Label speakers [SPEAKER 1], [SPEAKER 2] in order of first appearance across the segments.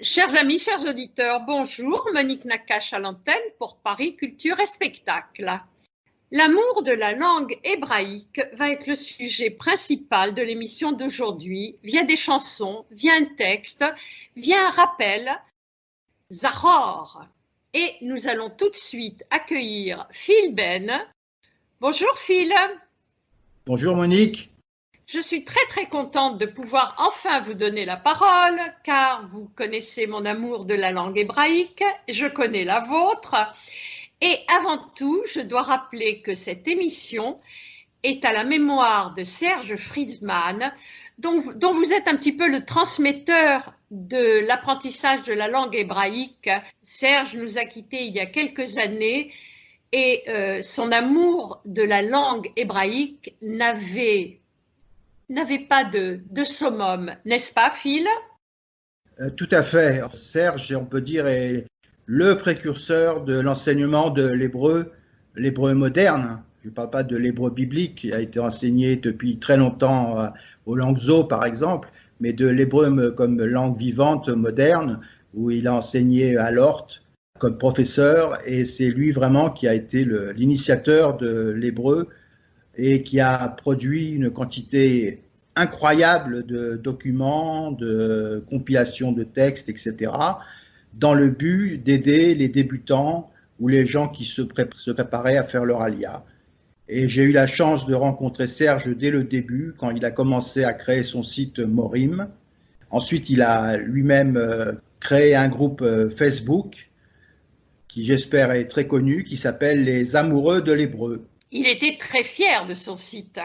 [SPEAKER 1] Chers amis, chers auditeurs, bonjour, Monique Nakache à l'antenne pour Paris Culture et Spectacle. L'amour de la langue hébraïque va être le sujet principal de l'émission d'aujourd'hui, via des chansons, via un texte, via un rappel, Zahor. Et nous allons tout de suite accueillir Phil Ben. Bonjour Phil.
[SPEAKER 2] Bonjour Monique.
[SPEAKER 1] Je suis très contente de pouvoir enfin vous donner la parole, car vous connaissez mon amour de la langue hébraïque, je connais la vôtre. Et avant tout, je dois rappeler que cette émission est à la mémoire de Serge Friedman, dont vous êtes un petit peu le transmetteur de l'apprentissage de la langue hébraïque. Serge nous a quittés il y a quelques années et son amour de la langue hébraïque n'avait pas de summum, n'est-ce pas, Phil?
[SPEAKER 2] Tout à fait. Serge, on peut dire, est le précurseur de l'enseignement de l'hébreu moderne. Je ne parle pas de l'hébreu biblique, qui a été enseigné depuis très longtemps aux langues zo, par exemple, mais de l'hébreu comme langue vivante moderne, où il a enseigné à l'Ort comme professeur, et c'est lui vraiment qui a été l'initiateur de l'hébreu et qui a produit une quantité incroyable de documents, de compilations de textes, etc., dans le but d'aider les débutants ou les gens qui se préparaient à faire leur alia. Et j'ai eu la chance de rencontrer Serge dès le début, quand il a commencé à créer son site Morim. Ensuite, il a lui-même créé un groupe Facebook, qui j'espère est très connu, qui s'appelle Les Amoureux de l'Hébreu.
[SPEAKER 1] Il était très fier de son site.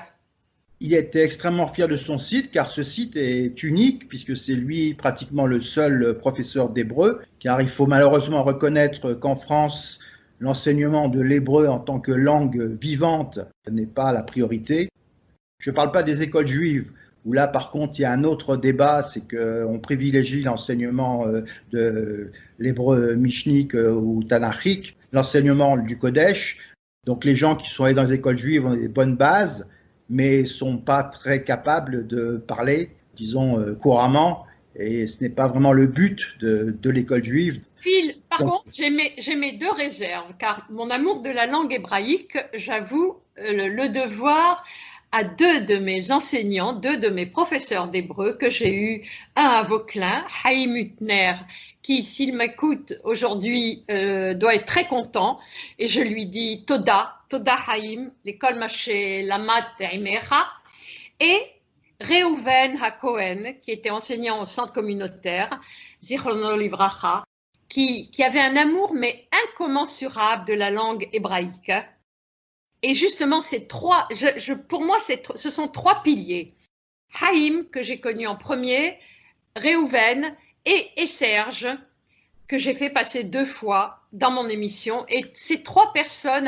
[SPEAKER 2] Il était extrêmement fier de son site, car ce site est unique, puisque c'est lui pratiquement le seul professeur d'hébreu, car il faut malheureusement reconnaître qu'en France, l'enseignement de l'hébreu en tant que langue vivante n'est pas la priorité. Je ne parle pas des écoles juives, où là par contre il y a un autre débat, c'est qu'on privilégie l'enseignement de l'hébreu mishnique ou tanachique, l'enseignement du Kodesh. Donc les gens qui sont allés dans les écoles juives ont des bonnes bases, mais ne sont pas très capables de parler, disons, couramment, et ce n'est pas vraiment le but de l'école juive.
[SPEAKER 1] Phil, par contre, j'ai mes deux réserves, car mon amour de la langue hébraïque, j'avoue le devoir à deux de mes enseignants, deux de mes professeurs d'hébreu que j'ai eu, un à Vauclin, Haïm Hutner, qui, s'il m'écoute aujourd'hui, doit être très content, et je lui dis Toda Haïm, l'école Maché Lamat Imecha, et Reuven HaKohen, qui était enseignant au centre communautaire, Zichrono Livracha, qui avait un amour mais incommensurable de la langue hébraïque. Et justement, pour moi, ce sont trois piliers. Haïm, que j'ai connu en premier, Reuven et Serge, que j'ai fait passer 2 fois dans mon émission. Et ces 3 personnes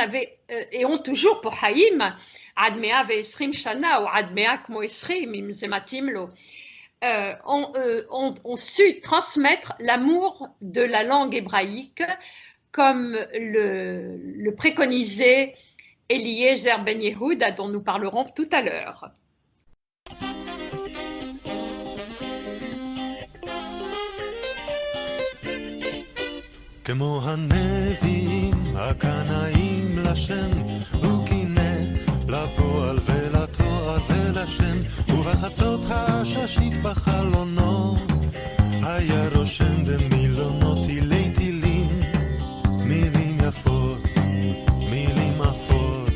[SPEAKER 1] et ont toujours pour Haïm, Admea ve'esrim shana ou Admea kmo esrim im zematim lo, ont su transmettre l'amour de la langue hébraïque comme le préconisait Eliezer Ben Yehuda, dont nous parlerons tout à l'heure.
[SPEAKER 3] כמו הנביאים הקנאים לשם, הוא קינא לפועל ולתואר ולשם, ובחצות הששית בחלונו היה רושם במילונות תילי תילים, מילים יפות, מילים עפות,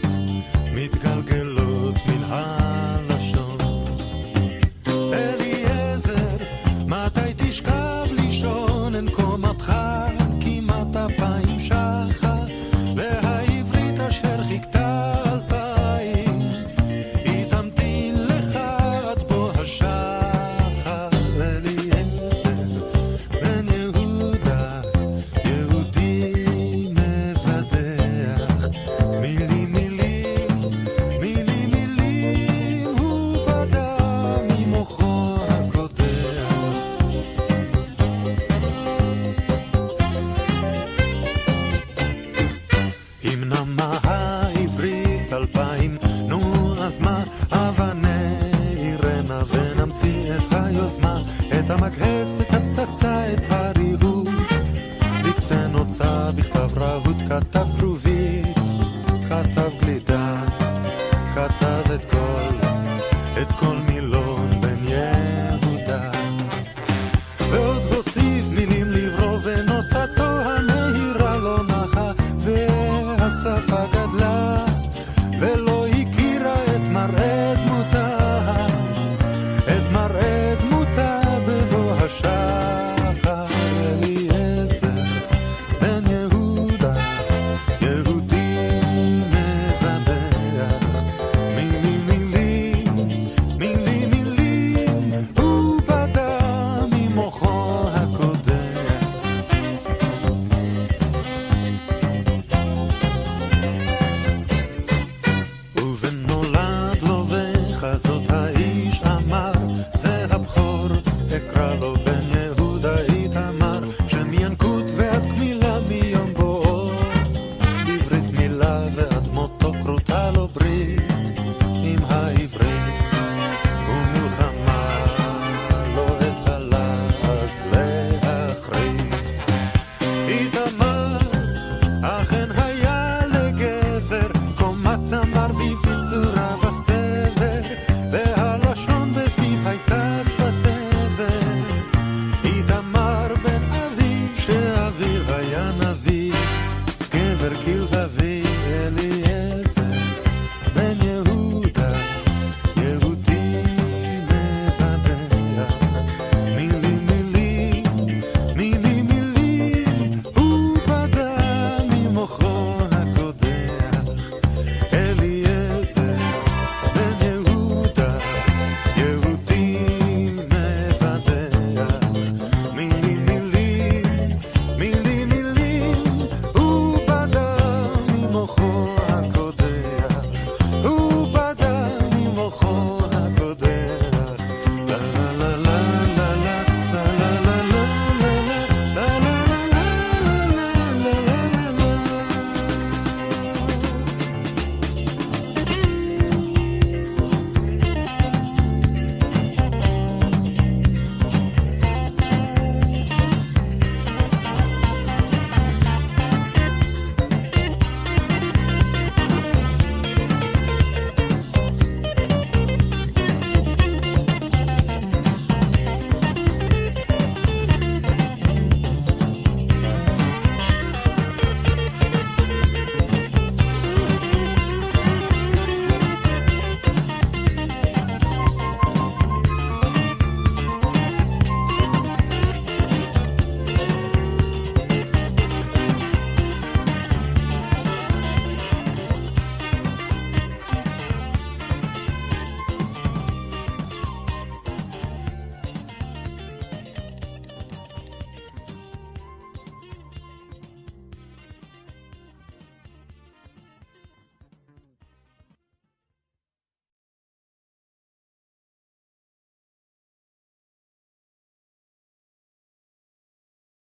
[SPEAKER 3] מתגלגלות מן הלשון. אליעזר, מתי תשכב לישון אין קומתך?